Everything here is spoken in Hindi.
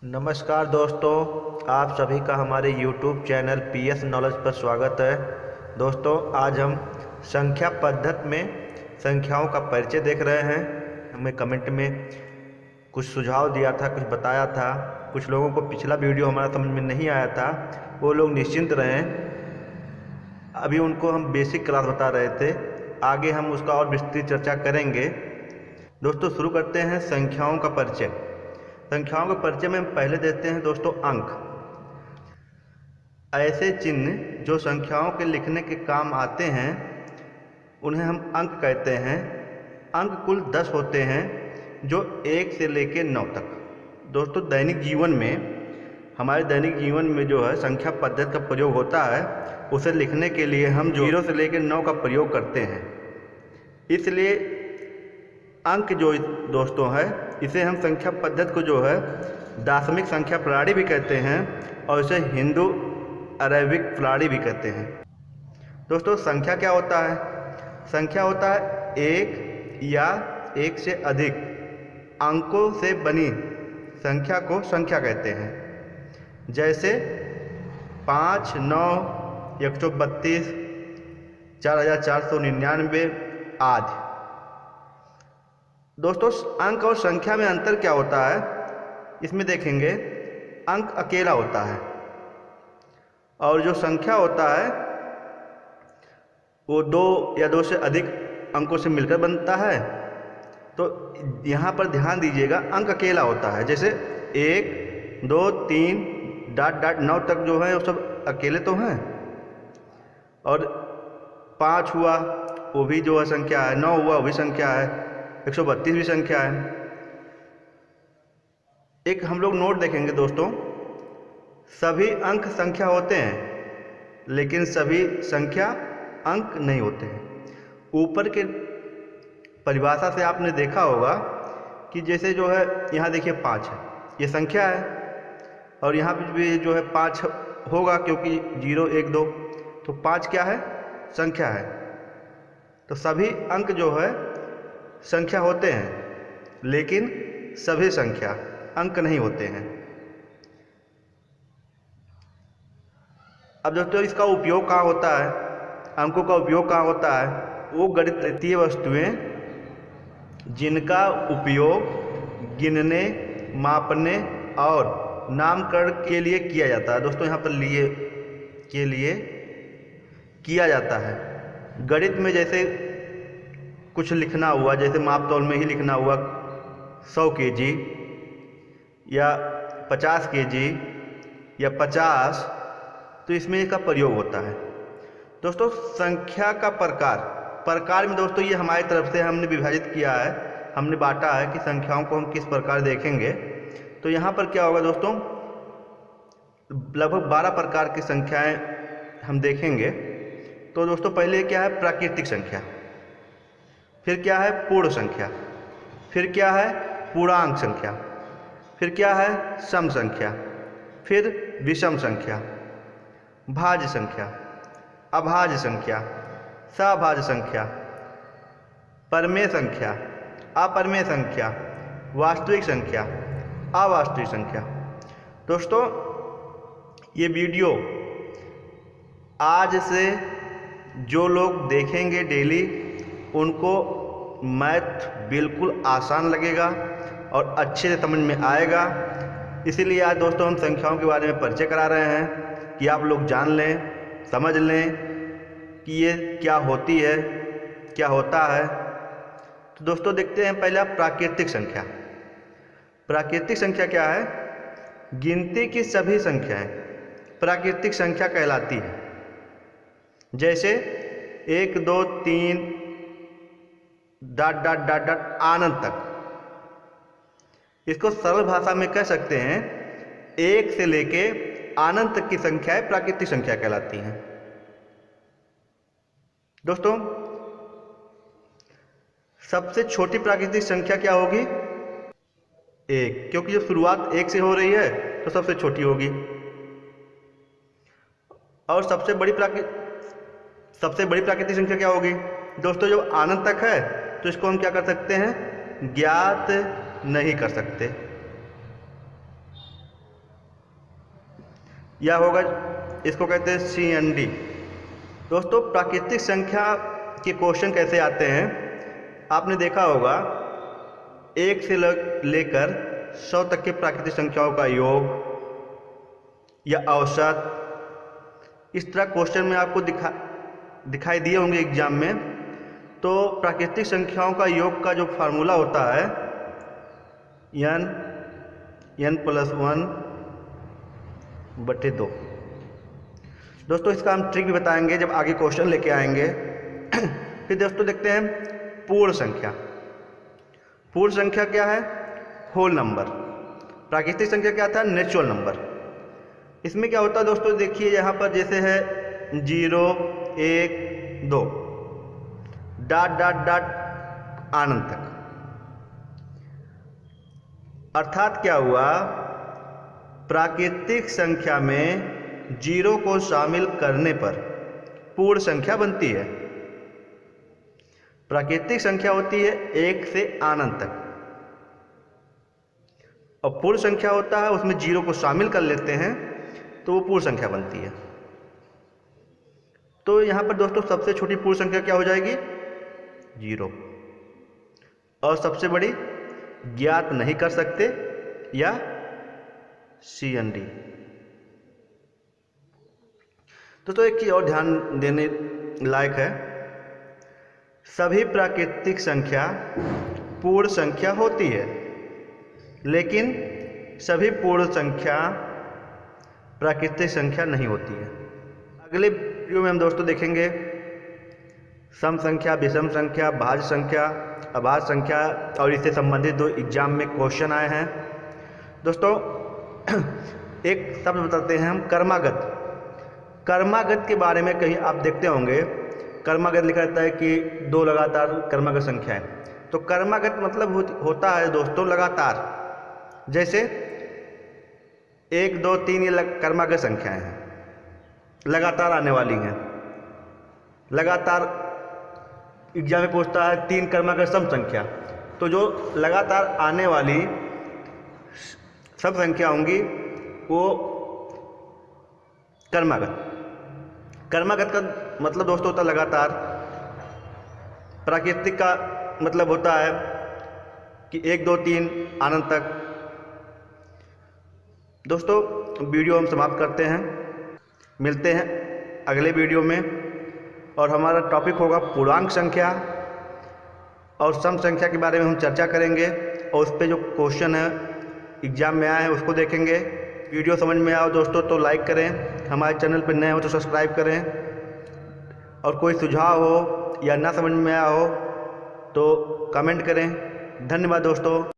नमस्कार दोस्तों, आप सभी का हमारे YouTube चैनल PS नॉलेज पर स्वागत है। दोस्तों, आज हम संख्या पद्धति में संख्याओं का परिचय देख रहे हैं। हमें कमेंट में कुछ सुझाव दिया था, कुछ बताया था। कुछ लोगों को पिछला वीडियो हमारा समझ में नहीं आया था, वो लोग निश्चिंत रहें। अभी उनको हम बेसिक क्लास बता रहे थे, आगे हम उसका और विस्तृत चर्चा करेंगे। दोस्तों, शुरू करते हैं संख्याओं का परिचय। संख्याओं के परिचय में हम पहले देते हैं दोस्तों अंक। ऐसे चिन्ह जो संख्याओं के लिखने के काम आते हैं उन्हें हम अंक कहते हैं। अंक कुल 10 होते हैं, जो 1 से लेकर 9 तक। दोस्तों, दैनिक जीवन में, हमारे दैनिक जीवन में जो है संख्या पद्धति का प्रयोग होता है, उसे लिखने के लिए हम 0 से लेकर 9 का प्रयोग करते हैं। इसलिए अंक जो दोस्तों है, इसे हम संख्या पद्धति को जो है दाशमिक संख्या प्रणाली भी कहते हैं और इसे हिंदू अरेबिक प्रणाली भी कहते हैं। दोस्तों, संख्या क्या होता है? संख्या होता है एक या एक से अधिक अंकों से बनी संख्या को संख्या कहते हैं। जैसे 5, 9, 132, 4499 आदि। दोस्तों, अंक और संख्या में अंतर क्या होता है, इसमें देखेंगे। अंक अकेला होता है और जो संख्या होता है वो 2 या 2 से अधिक अंकों से मिलकर बनता है। तो यहाँ पर ध्यान दीजिएगा, अंक अकेला होता है। जैसे 1, 2, 3 डॉट डॉट 9 तक जो है वो सब अकेले तो हैं, और 5 हुआ वो भी जो है संख्या है, 9 हुआ वो भी संख्या है, 132 भी संख्या है। एक हम लोग नोट देखेंगे दोस्तों, सभी अंक संख्या होते हैं लेकिन सभी संख्या अंक नहीं होते हैं। ऊपर के परिभाषा से आपने देखा होगा कि जैसे जो है यहाँ देखिए 5 है, ये संख्या है, और यहाँ भी जो है 5 होगा क्योंकि 0, 1, 2, तो 5 क्या है? संख्या है। तो सभी अंक जो है संख्या होते हैं लेकिन सभी संख्या अंक नहीं होते हैं। अब दोस्तों, इसका उपयोग कहाँ होता है? अंकों का उपयोग कहाँ होता है? वो गणितीय वस्तुएं जिनका उपयोग गिनने, मापने और नामकरण के लिए किया जाता है। दोस्तों, यहाँ पर लिए के लिए किया जाता है। गणित में जैसे कुछ लिखना हुआ, जैसे माप तौल में ही लिखना हुआ 100 केजी या 50 केजी या 50, तो इसमें इसका प्रयोग होता है। दोस्तों, संख्या का प्रकार में दोस्तों ये हमारी तरफ से हमने विभाजित किया है, हमने बांटा है कि संख्याओं को हम किस प्रकार देखेंगे। तो यहाँ पर क्या होगा दोस्तों, लगभग 12 प्रकार की संख्याएं हम देखेंगे। तो दोस्तों, पहले क्या है? प्राकृतिक संख्या। फिर क्या है? पूर्ण संख्या। फिर क्या है? पूर्णांक संख्या। फिर क्या है? सम संख्या। फिर विषम संख्या, भाज्य संख्या, अभाज्य संख्या, सभाज्य संख्या, परमेय संख्या, अपरमेय संख्या, वास्तविक संख्या, अवास्तविक संख्या। दोस्तों, ये वीडियो आज से जो लोग देखेंगे डेली, उनको मैथ बिल्कुल आसान लगेगा और अच्छे से समझ में आएगा। इसीलिए आज दोस्तों हम संख्याओं के बारे में परिचय करा रहे हैं कि आप लोग जान लें, समझ लें कि ये क्या होती है, क्या होता है। तो दोस्तों, देखते हैं पहले प्राकृतिक संख्या। प्राकृतिक संख्या क्या है? गिनती की सभी संख्याएं प्राकृतिक संख्या कहलाती है। जैसे 1, 2, 3 डॉट डॉट डॉट डॉट अनंत तक। इसको सरल भाषा में कह सकते हैं, 1 से लेके अनंत तक की संख्याएं प्राकृतिक संख्या कहलाती हैं। दोस्तों, सबसे छोटी प्राकृतिक संख्या क्या होगी? 1, क्योंकि जब शुरुआत 1 से हो रही है तो सबसे छोटी होगी। और सबसे बड़ी प्राकृतिक संख्या क्या होगी? दोस्तों, जब अनंत तक है तो इसको हम क्या कर सकते हैं? ज्ञात नहीं कर सकते। या होगा, इसको कहते हैं CND। दोस्तों प्राकृतिक संख्या के क्वेश्चन कैसे आते हैं, आपने देखा होगा 1 से लेकर 100 तक के प्राकृतिक संख्याओं का योग या औसत, इस तरह क्वेश्चन में आपको दिखाई दिए होंगे एग्जाम में। तो प्राकृतिक संख्याओं का योग का जो फार्मूला होता है n+1/2। दोस्तों इसका हम ट्रिक भी बताएंगे जब आगे क्वेश्चन लेके आएंगे। फिर दोस्तों देखते हैं पूर्ण संख्या। पूर्ण संख्या क्या है? Whole number. प्राकृतिक संख्या क्या था? Natural number. इसमें क्या होता है दोस्तों, देखिए यहाँ पर जैसे है 0, 1, 2 डॉट डॉट डॉट अनंत तक। अर्थात क्या हुआ, प्राकृतिक संख्या में 0 को शामिल करने पर पूर्ण संख्या बनती है। प्राकृतिक संख्या होती है 1 से अनंत तक, और पूर्ण संख्या होता है उसमें 0 को शामिल कर लेते हैं तो वो पूर्ण संख्या बनती है। तो यहाँ पर दोस्तों सबसे छोटी पूर्ण संख्या क्या हो जाएगी? 0। और सबसे बड़ी ज्ञात नहीं कर सकते, या CND। तो एक चीज और ध्यान देने लायक है, सभी प्राकृतिक संख्या पूर्ण संख्या होती है, लेकिन सभी पूर्ण संख्या प्राकृतिक संख्या नहीं होती है। अगले वीडियो में हम दोस्तों देखेंगे सम संख्या, विषम संख्या, भाज्य संख्या, अभाज्य संख्या, और इससे संबंधित 2 एग्जाम में क्वेश्चन आए हैं। दोस्तों एक शब्द बताते हैं हम, कर्मागत। कर्मागत के बारे में कहीं आप देखते होंगे, कर्मागत लिखा रहता है कि 2 लगातार कर्मागत संख्या है। तो कर्मागत मतलब होता है दोस्तों लगातार, जैसे 1, 2, 3 ये कर्मागत संख्याएं हैं, लगातार आने वाली हैं। लगातार एग्जाम में पूछता है 3 कर्मागत सम संख्या, तो जो लगातार आने वाली सब संख्या होंगी वो कर्मागत। कर्मागत का मतलब दोस्तों होता है लगातार। प्राकृतिक का मतलब होता है कि 1, 2, 3 अनंत तक। दोस्तों वीडियो हम समाप्त करते हैं, मिलते हैं अगले वीडियो में, और हमारा टॉपिक होगा पूर्णांक संख्या और सम संख्या के बारे में हम चर्चा करेंगे, और उस पर जो क्वेश्चन है एग्जाम में आए हैं उसको देखेंगे। वीडियो समझ में आओ दोस्तों तो लाइक करें, हमारे चैनल पर नए हो तो सब्सक्राइब करें, और कोई सुझाव हो या ना समझ में आया हो तो कमेंट करें। धन्यवाद दोस्तों।